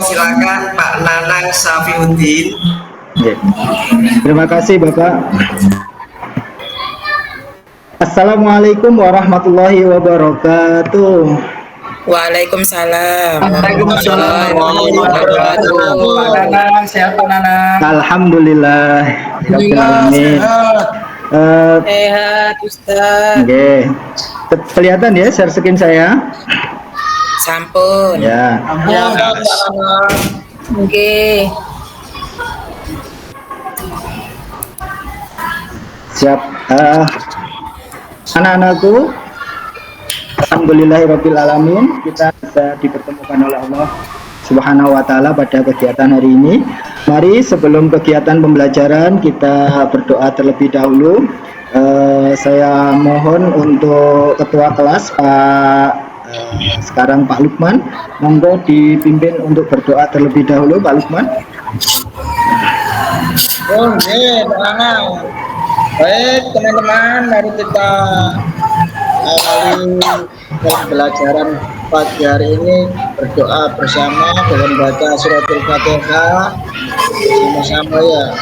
silakan Pak Nanang Safiuddin. Terima kasih Bapak. Assalamualaikum warahmatullahi wabarakatuh. Waalaikumsalam. Waalaikumsalam warahmatullahi wabarakatuh. Pak Nanang, sehat Pak Nanang? Alhamdulillah. Sehat Ustaz. Oke. Kelihatan ya share screen saya? Sampun. Ya. Oke. Siap. Anak-anakku, alhamdulillahirabbil alamin, kita bisa dipertemukan oleh Allah Subhanahu wa taala pada kegiatan hari ini. Mari sebelum kegiatan pembelajaran kita berdoa terlebih dahulu. Saya mohon untuk ketua kelas sekarang Pak Lukman, monggo dipimpin untuk berdoa terlebih dahulu Pak Lukman. Oke, baik teman-teman, mari kita awali pembelajaran pagi hari ini berdoa bersama dengan baca suratul Fatihah sama-sama ya.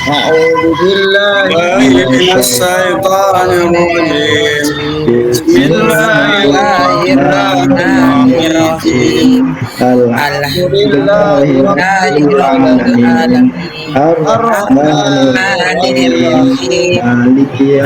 Bismillahirrahmanirrahim. Alhamdulillahirrahmanirrahim. Ar-Rahmanirrahim. Maliki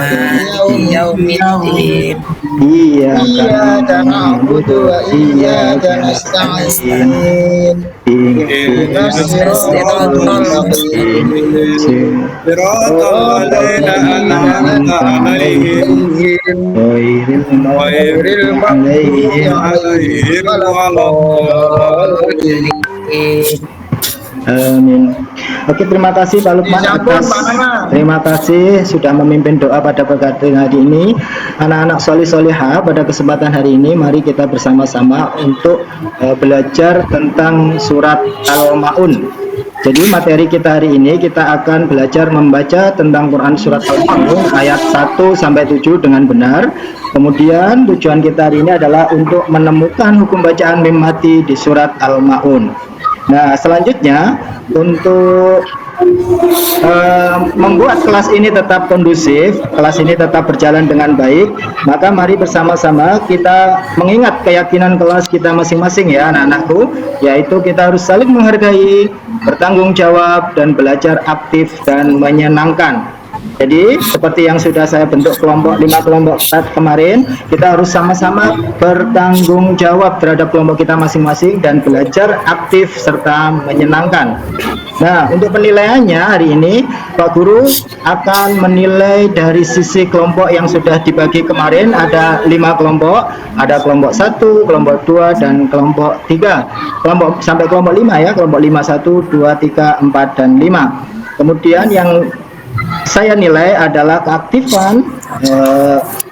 yaumiddin. Iyyaka na'budu wa iyyaka nasta'in. Ihdinas siratal mustaqim. Siratal ladzina an'amta 'alaihim ghairil maghdubi 'alaihim waladdallin. Amin. Oke, terima kasih Pak Lukman terima kasih sudah memimpin doa pada pagi hari ini. Anak-anak solih solihah, pada kesempatan hari ini mari kita bersama-sama untuk belajar tentang surat Al-Maun. Jadi materi kita hari ini kita akan belajar membaca tentang Quran surat Al-Maun ayat 1 sampai 7 dengan benar. Kemudian tujuan kita hari ini adalah untuk menemukan hukum bacaan mim mati di surat Al-Maun. Nah, selanjutnya untuk membuat kelas ini tetap kondusif, kelas ini tetap berjalan dengan baik, maka mari bersama-sama kita mengingat keyakinan kelas kita masing-masing ya anak-anakku, yaitu kita harus saling menghargai, bertanggung jawab, dan belajar aktif dan menyenangkan. Jadi seperti yang sudah saya bentuk kelompok 5 kelompok kemarin, kita harus sama-sama bertanggung jawab terhadap kelompok kita masing-masing dan belajar aktif serta menyenangkan. Nah, untuk penilaiannya hari ini Pak Guru akan menilai dari sisi kelompok yang sudah dibagi kemarin. Ada 5 kelompok, ada kelompok 1, kelompok 2, dan kelompok 3. Kelompok sampai kelompok 5 ya, kelompok 5, 1, 2, 3, 4, dan 5. Kemudian yang saya nilai adalah keaktifan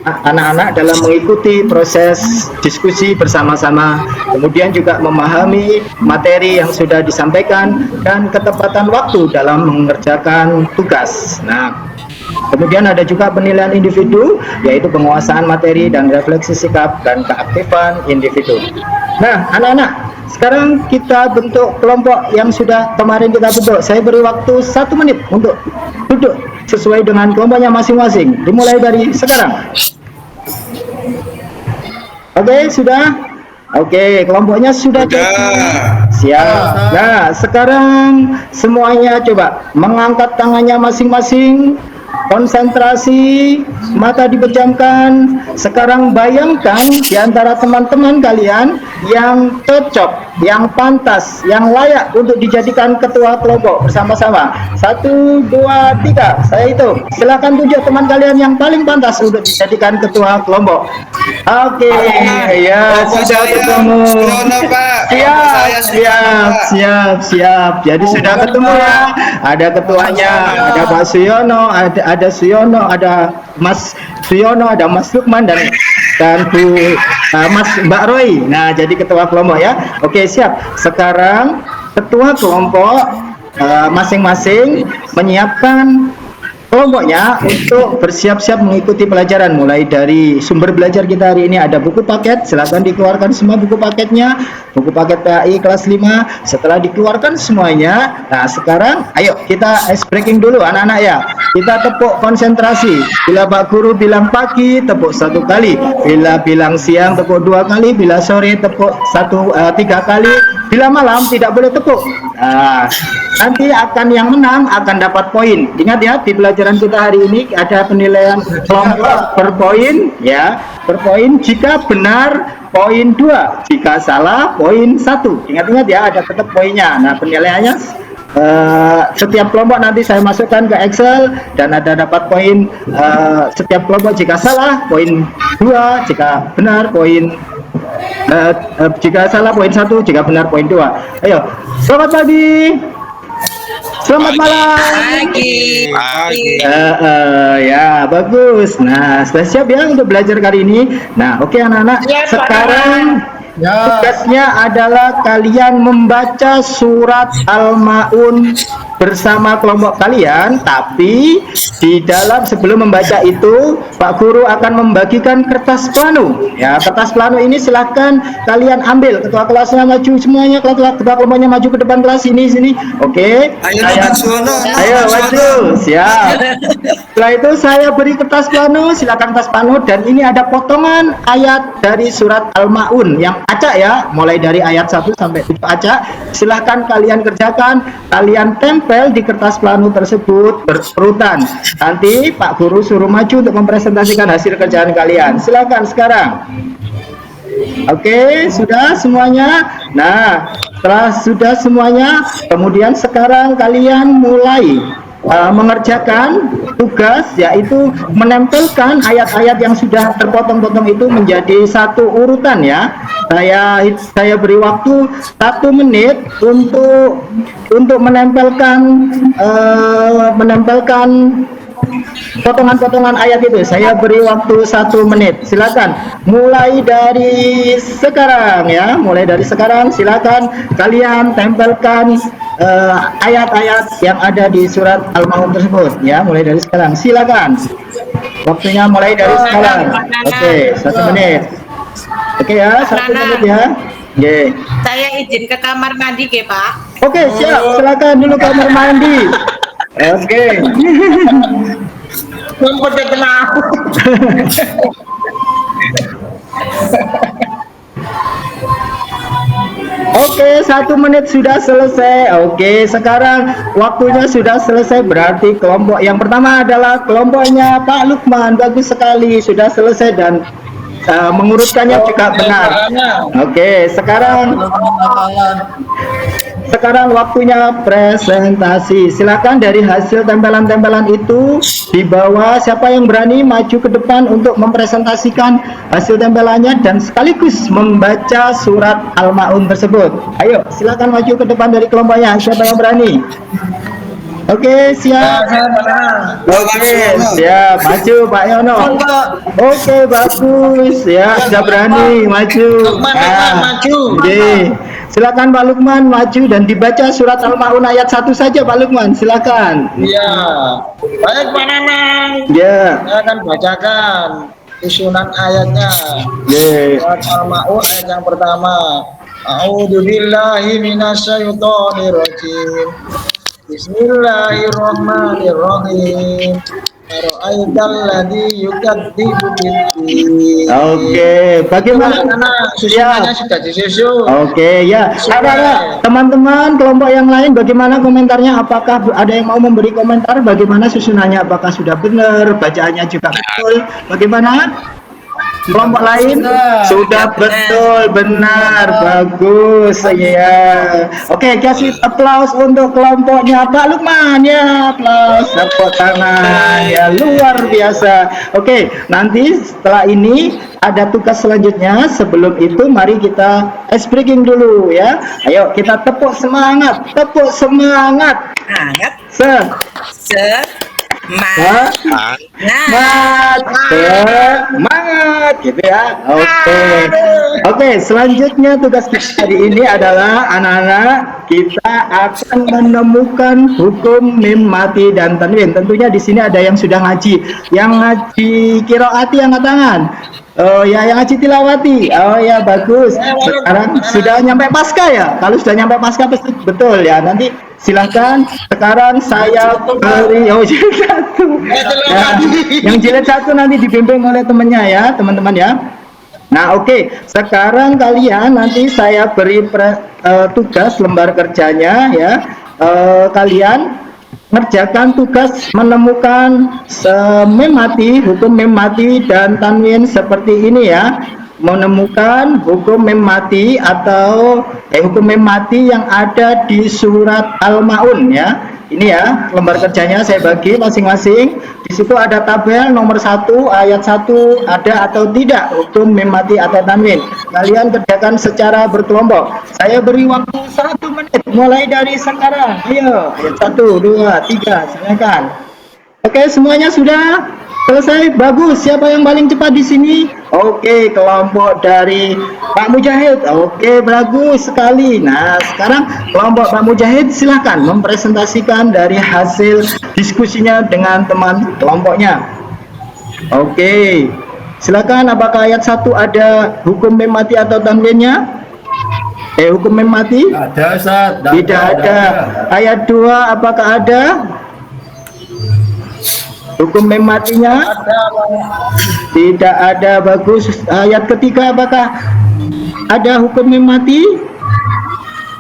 anak-anak dalam mengikuti proses diskusi bersama-sama, kemudian juga memahami materi yang sudah disampaikan dan ketepatan waktu dalam mengerjakan tugas. Nah, kemudian ada juga penilaian individu, yaitu penguasaan materi dan refleksi sikap dan keaktifan individu. Nah, anak-anak, sekarang kita bentuk kelompok yang sudah kemarin kita bentuk. Saya beri waktu 1 menit untuk duduk sesuai dengan kelompoknya masing-masing. Dimulai dari sekarang. Oke, sudah? Oke, kelompoknya sudah jadi. Siap. Nah, sekarang semuanya coba mengangkat tangannya masing-masing. Konsentrasi, mata dipejamkan. Sekarang bayangkan di antara teman-teman kalian yang cocok, yang pantas, yang layak untuk dijadikan ketua kelompok bersama-sama. 1, 2, 3. Saya hitung. Silakan tunjuk teman kalian yang paling pantas untuk dijadikan ketua kelompok. Oke, ya sudah ketemu. Siap. Jadi sudah ketemu ya. Ada ketuanya, ada Pak Suyono, ada Suyono, ada Mas Suyono, ada Mas Lukman dan Bu Mas Mbak Roy. Nah, jadi ketua kelompok ya. Oke, siap. Sekarang ketua kelompok masing-masing menyiapkan kelompoknya untuk bersiap-siap mengikuti pelajaran. Mulai dari sumber belajar kita hari ini ada buku paket, silakan dikeluarkan semua buku paketnya, buku paket PAI kelas 5. Setelah dikeluarkan semuanya, nah sekarang ayo kita ice breaking dulu anak-anak ya. Kita tepuk konsentrasi. Bila Pak Guru bilang pagi, tepuk 1 kali. Bila bilang siang, tepuk 2 kali. Bila sore, tepuk 3 kali. Bila malam tidak boleh tepuk. Nah, nanti akan yang menang akan dapat poin. Ingat ya, di pelajaran kita hari ini ada penilaian kelompok per poin ya. Per poin, jika benar poin 2, jika salah poin 1. Ingat-ingat ya, ada tetap poinnya. Nah, penilaiannya setiap kelompok nanti saya masukkan ke Excel dan ada dapat poin setiap kelompok. Jika salah poin 2, jika benar poin jika salah poin 1, jika benar poin 2. Ayo, selamat pagi, selamat malam. Pagi. Ya bagus. Nah, sudah siap ya untuk belajar kali ini. Nah, oke anak-anak. Sekarang tugasnya adalah kalian membaca surat Al-Maun bersama kelompok kalian, tapi di dalam sebelum membaca itu Pak Guru akan membagikan kertas plano ya. Kertas plano ini silahkan kalian ambil. Ketua kelasnya maju semuanya, ketua kelompoknya maju ke depan kelas sini. Oke, ayo maju, siap. Setelah itu saya beri kertas plano, silakan kertas plano, dan ini ada potongan ayat dari surat Al-Maun yang acak ya, mulai dari ayat 1 sampai 7 acak. Silahkan kalian kerjakan, kalian tempel di kertas plano tersebut berurutan. Nanti Pak Guru suruh maju untuk mempresentasikan hasil kerjaan kalian. Silakan sekarang. Oke, sudah semuanya. Nah, setelah sudah semuanya, kemudian sekarang kalian mulai mengerjakan tugas, yaitu menempelkan ayat-ayat yang sudah terpotong-potong itu menjadi satu urutan ya. Saya beri waktu 1 menit untuk menempelkan potongan-potongan ayat itu. Saya beri waktu 1 menit. Silakan mulai dari sekarang ya. Mulai dari sekarang silakan kalian tempelkan ayat-ayat yang ada di surat Al-Maun tersebut ya. Mulai dari sekarang silakan. Waktunya mulai dari sekarang. Oke, 1 menit. Oke ya, 1 menit ya. Oke. Saya izin ke kamar mandi ke Pak. Oke, siap. Silakan dulu kamar mandi. Oke. Oke, 1 menit sudah selesai. Oke, sekarang waktunya sudah selesai. Berarti kelompok yang pertama adalah kelompoknya Pak Lukman. Bagus sekali, sudah selesai dan mengurutkannya juga benar. Oke, sekarang waktunya presentasi. Silakan dari hasil tempelan-tempelan itu di bawah, siapa yang berani maju ke depan untuk mempresentasikan hasil tempelannya dan sekaligus membaca surat Al-Maun tersebut. Ayo, silakan maju ke depan dari kelompoknya. Siapa yang berani? Oke, siap. Oke, siap. Maju Pak Yono. Oke, bagus. Ya, sudah berani maju. Maju. Oke. Silakan Pak Lukman maju dan dibaca surat Al-Maun ayat 1 saja Pak Lukman. Silakan. Iya. Baik Pak Nanang. Ya. Saya akan bacakan susunan ayatnya. Surat Al-Maun ayat yang pertama. A'udzubillahi minasyaitonirrajim. Bismillahirrahmanirrahim. Ara'aitalladzi yukadzibu biddin. Oke, bagaimana? Susunannya sudah disusun. Oke, ya. Ada teman-teman kelompok yang lain bagaimana komentarnya? Apakah ada yang mau memberi komentar bagaimana susunannya? Apakah sudah benar? Bacaannya juga betul? Bagaimana? Kelompok lain sudah betul, benar, bagus ya. Oke, kasih aplaus untuk kelompoknya Pak Lukman ya, aplaus, tepuk tangan ya, luar biasa. Oke, nanti setelah ini ada tugas selanjutnya. Sebelum itu mari kita ice breaking dulu ya. Ayo kita tepuk semangat, semangat gitu ya. Oke, selanjutnya tugas kita hari ini adalah anak-anak kita akan menemukan hukum mim mati dan tanwin. Tentunya di sini ada yang sudah ngaji. Yang ngaji qiraati angkat tangan. Oh ya, yang ngaji tilawati. Oh ya, bagus. Sekarang sudah nyampe pasca ya? Kalau sudah nyampe pasca pasti betul ya. Nanti silahkan. Sekarang saya beri jilid 1. Ya, yang jilid 1 nanti dibimbing oleh temannya ya, teman-teman ya. Nah, oke. Sekarang kalian nanti saya beri tugas lembar kerjanya ya. Kalian ngerjakan tugas menemukan mim mati, hukum mim mati dan tanwin seperti ini ya. Menemukan hukum mim mati atau hukum mim mati yang ada di surat Al-Maun ya. Ini ya, lembar kerjanya saya bagi masing-masing. Di situ ada tabel nomor 1, ayat 1 ada atau tidak hukum mim mati atau tanwin. Kalian kerjakan secara berkelompok. Saya beri waktu 1 menit mulai dari sekarang. Ayo, ayat 1, 2, 3, silakan. Oke, semuanya sudah selesai? Bagus. Siapa yang paling cepat di sini? Oke, kelompok dari Pak Mujahid. Oke, bagus sekali. Nah, sekarang kelompok Pak Mujahid silahkan mempresentasikan dari hasil diskusinya dengan teman kelompoknya. Oke, silakan. Apakah ayat 1 ada hukum mim mati atau tanwinnya? Hukum mim mati? Ada, Ustaz. Tidak ada. Ayat 2 apakah ada? Hukum mim matinya? Tidak ada. Bagus. Ayat ketiga apakah ada hukum mim mati?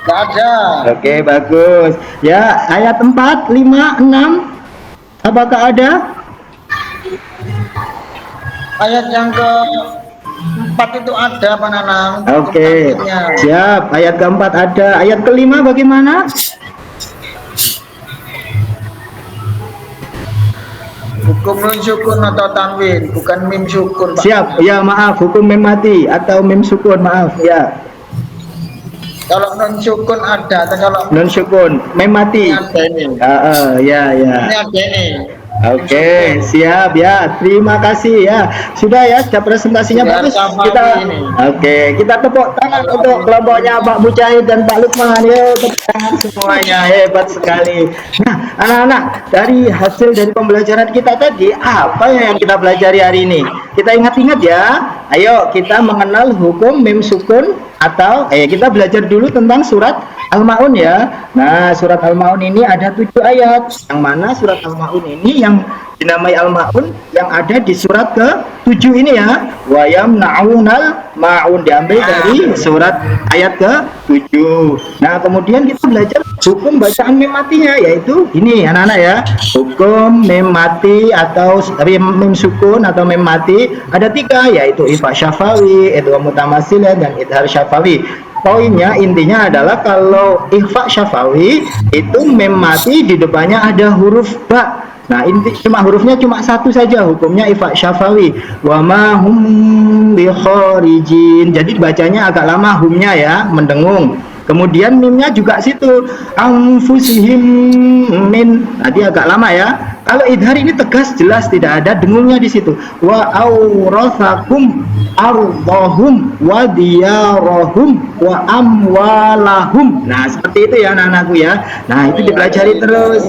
Tidak ada. Oke, bagus. Ya, ayat 4, 5, 6 apakah ada? Ayat yang keempat itu ada, Pak Nanang. Oke, siap. Ayat keempat ada. Ayat kelima bagaimana? Hukum nun sukun atau tanwin, bukan mim sukun, Pak. Siap. Ya, maaf. Hukum mim mati atau mim sukun. Maaf. Ya. Kalau nun sukun ada, atau kalau Nun sukun. Mim mati. ini ada ini. Ya, ya. Ini ada ini. Oke, siap ya. Terima kasih ya. Sudah ya, sudah presentasinya Biar bagus. sama Kita ini. Oke, kita tepuk tangan untuk kelompoknya Pak Mujahid dan Pak Lukman. Yuk, tepuk tangan semuanya. Hebat sekali. Nah, anak-anak, dari hasil dari pembelajaran kita tadi, apa yang kita pelajari hari ini? Kita ingat-ingat ya. Ayo, kita mengenal hukum mim sukun atau kita belajar dulu tentang surat Al-Maun ya. Nah, surat Al-Maun ini ada 7 ayat. Yang mana surat Al-Maun ini yang dinamai Al-Maun yang ada di surat ke-7 ini ya. Wa yamna'unal ma'un, diambil dari surat ayat ke-7. Nah, kemudian kita belajar hukum bacaan mim matinya, yaitu ini anak-anak ya. Hukum mim mati atau mim sukun atau mim mati ada 3, yaitu ifa syafawi, idgham mutamatsilah dan idhar syafawi. Poinnya intinya adalah kalau ikhfa syafawi itu mim mati di depannya ada huruf ba. Nah, inti cuma hurufnya cuma satu saja, hukumnya ikhfa syafawi. Wa ma hum bi kharijin. Jadi bacanya agak lama humnya ya, mendengung. Kemudian mimnya juga situ anfusihim min. Tadi agak lama ya. Kalau idhar ini tegas jelas tidak ada dengungnya di situ. Wa aurasakum ardhahum wa diyarahum wa amwalahum. Nah, seperti itu ya anak-anakku ya. Nah, itu dipelajari terus.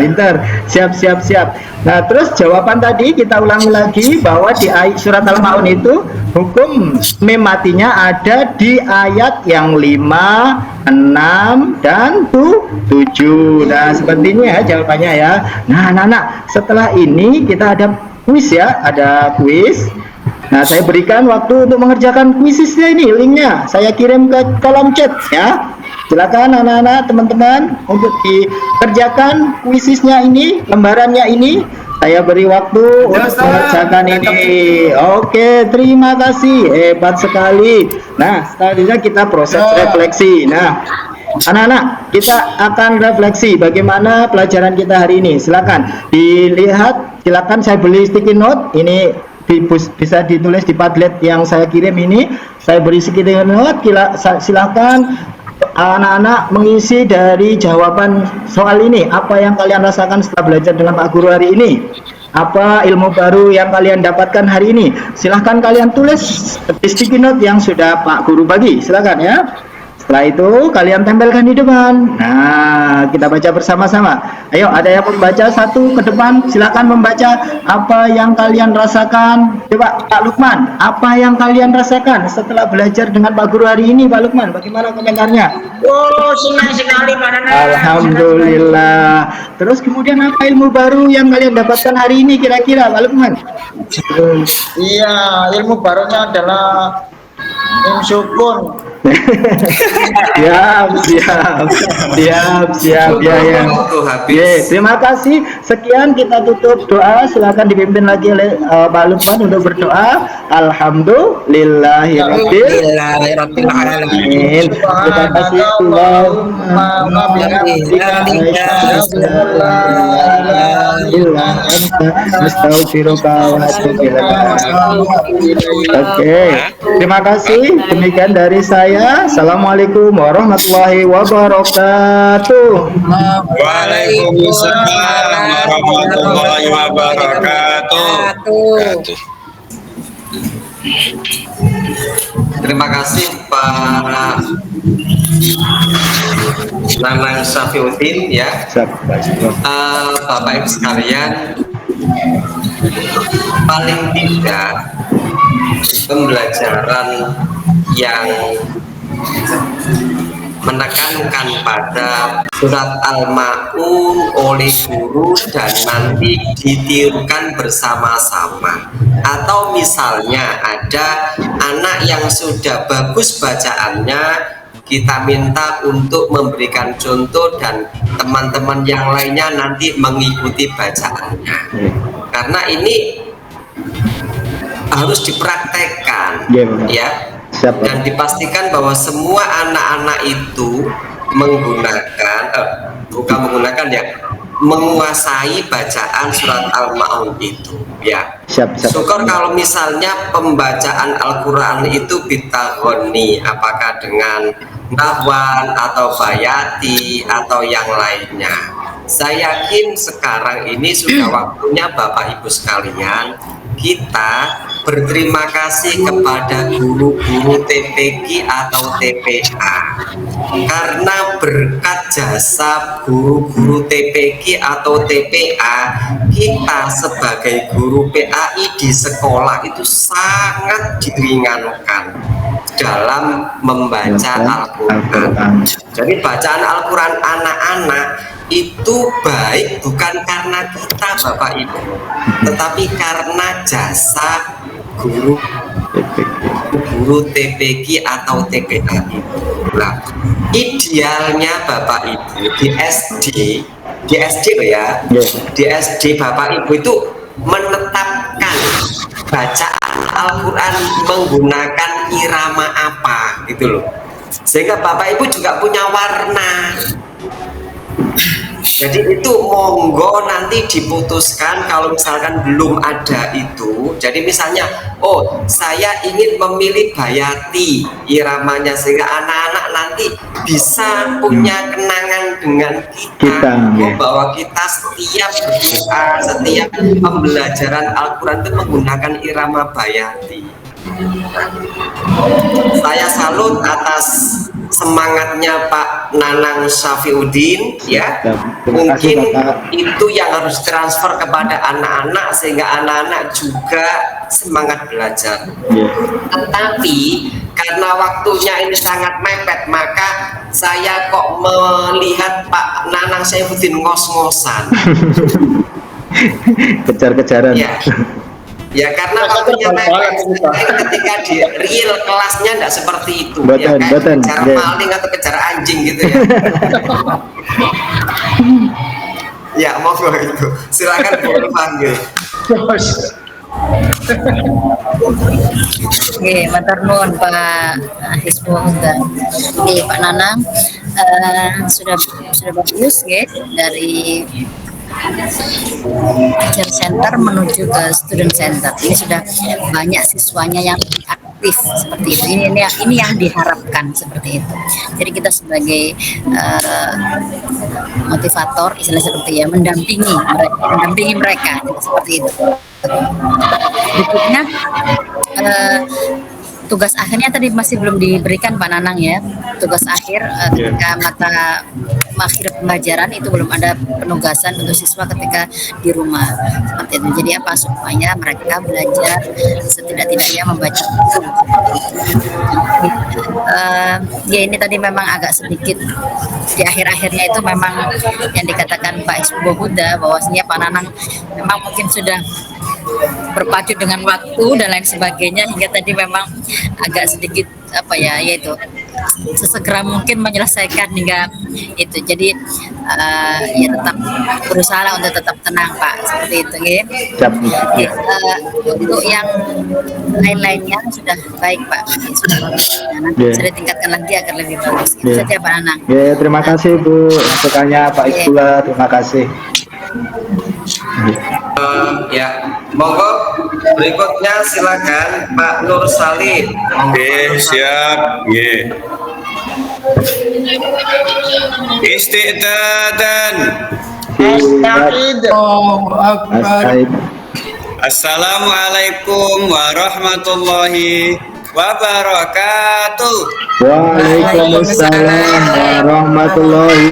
Pintar. Siap. Nah, terus jawaban tadi kita ulangi lagi bahwa di surat Al-Maun itu hukum mim matinya ada di ayat yang 5, 6 dan 7. Nah, seperti ini ya jawabannya ya. Nah, anak-anak, setelah ini kita ada kuis ya, ada kuis. Nah, saya berikan waktu untuk mengerjakan kuisisnya ini, linknya saya kirim ke kolom chat ya. Silakan anak-anak, teman-teman untuk dikerjakan kuisisnya ini, lembarannya ini. Saya beri waktu untuk mengerjakan ini. Oke, terima kasih. Hebat sekali. Nah, selanjutnya kita proses refleksi. Nah, anak-anak, kita akan refleksi bagaimana pelajaran kita hari ini. Silakan dilihat, silakan saya beli sticky note. Ini bisa ditulis di Padlet yang saya kirim ini. Saya beri sticky note. Silakan anak-anak mengisi dari jawaban soal ini. Apa yang kalian rasakan setelah belajar dengan Pak Guru hari ini? Apa ilmu baru yang kalian dapatkan hari ini? Silahkan kalian tulis di sticky note yang sudah Pak Guru bagi. Silakan ya. Setelah itu kalian tempelkan di depan. Nah, kita baca bersama-sama. Ayo, ada yang membaca satu ke depan. Silakan membaca apa yang kalian rasakan. Coba Pak Lukman, apa yang kalian rasakan setelah belajar dengan Pak Guru hari ini, Pak Lukman? Bagaimana komentarnya? Oh, senang sekali Pak Nanang. Alhamdulillah. Terus kemudian apa ilmu baru yang kalian dapatkan hari ini kira-kira, Pak Lukman? Iya, ilmu barunya adalah insukun. siap ya ya. Oke, terima kasih. Sekian kita tutup doa. Silakan dipimpin lagi oleh Pak Lukman untuk berdoa. Alhamdulillahirabbil alamin. Terima kasih Allahumma Oke, terima kasih. Demikian dari saya. Assalamualaikum warahmatullahi wabarakatuh. Waalaikumsalam warahmatullahi wabarakatuh. Terima kasih Pak Nanang Syafiuddin ya. Bapak Ibu sekalian, paling tidak pembelajaran yang menekankan pada surat Al-Ma'un oleh guru dan nanti ditirukan bersama-sama, atau misalnya ada anak yang sudah bagus bacaannya, kita minta untuk memberikan contoh dan teman-teman yang lainnya nanti mengikuti bacaannya, karena ini harus dipraktekkan ya. Dan dipastikan bahwa semua anak-anak itu menguasai bacaan surat Al-Ma'un itu ya. Syukur kalau misalnya pembacaan Al-Quran itu bitaghoni, apakah dengan nahwan atau bayati atau yang lainnya. Saya yakin sekarang ini sudah waktunya Bapak Ibu sekalian kita berterima kasih kepada guru-guru TPG atau TPA, karena berkat jasa guru-guru TPG atau TPA, kita sebagai guru PAI di sekolah itu sangat diringankan dalam membaca Al-Quran. Jadi bacaan Al-Quran anak-anak itu baik bukan karena kita Bapak Ibu, tetapi karena jasa guru TPG atau TPA itu. Nah, idealnya Bapak Ibu di SD loh ya, di SD Bapak Ibu itu menetapkan bacaan Al-Quran menggunakan irama apa gitu loh, sehingga Bapak Ibu juga punya warna. Jadi itu monggo nanti diputuskan kalau misalkan belum ada itu. Jadi misalnya, oh saya ingin memilih bayati iramanya, sehingga anak-anak nanti bisa punya kenangan dengan kita, bahwa kita setiap berdoa, setiap pembelajaran Al-Quran itu menggunakan irama bayati. Saya salut atas semangatnya Pak Nanang Syafiuddin ya. Mungkin itu yang harus transfer kepada anak-anak sehingga anak-anak juga semangat belajar. Tetapi karena waktunya ini sangat mepet, maka saya kok melihat Pak Nanang Syafiuddin ngos-ngosan. Kejar-kejaran. Ya karena waktunya ketika di real kelasnya tidak seperti itu. Betul, ya kan kejar maling atau kejar anjing gitu ya. Ya monggo itu. Silakan boleh panggil. Oke, matur nuwun Pak Hizbullah. Oke, Pak Nanang sudah bagus ya dari teacher center menuju ke student center. Ini sudah banyak siswanya yang aktif seperti itu. Ini yang diharapkan seperti itu. Jadi kita sebagai motivator, istilah seperti ya, mendampingi mereka seperti itu. Berikutnya tugas akhirnya tadi masih belum diberikan Pak Nanang ya. Tugas akhir ketika mata akhir pembelajaran itu belum ada penugasan untuk siswa ketika di rumah seperti itu. Jadi apa supaya mereka belajar setidak-tidaknya membaca buku. Ya ini tadi memang agak sedikit di akhir-akhirnya itu memang yang dikatakan Pak Isbo Huda bahwasanya Pak Nanang memang mungkin sudah berpacu dengan waktu dan lain sebagainya hingga tadi memang agak sedikit apa ya yaitu sesegera mungkin menyelesaikan hingga itu. Jadi ya tetap berusaha lah untuk tetap tenang Pak seperti itu ya. Untuk yang lain-lainnya sudah baik Pak, sudah bagus. Nanti bisa ditingkatkan lagi agar lebih bagus. Itu saja Pak Nanang. Terima kasih Bu masukannya Pak Isbula, terima kasih. Ya, monggo berikutnya silakan Pak Nur Salim. Oke, siap. Nggih. Isti'dadan. Assalamualaikum warahmatullahi wabarakatuh. Waalaikumsalam warahmatullahi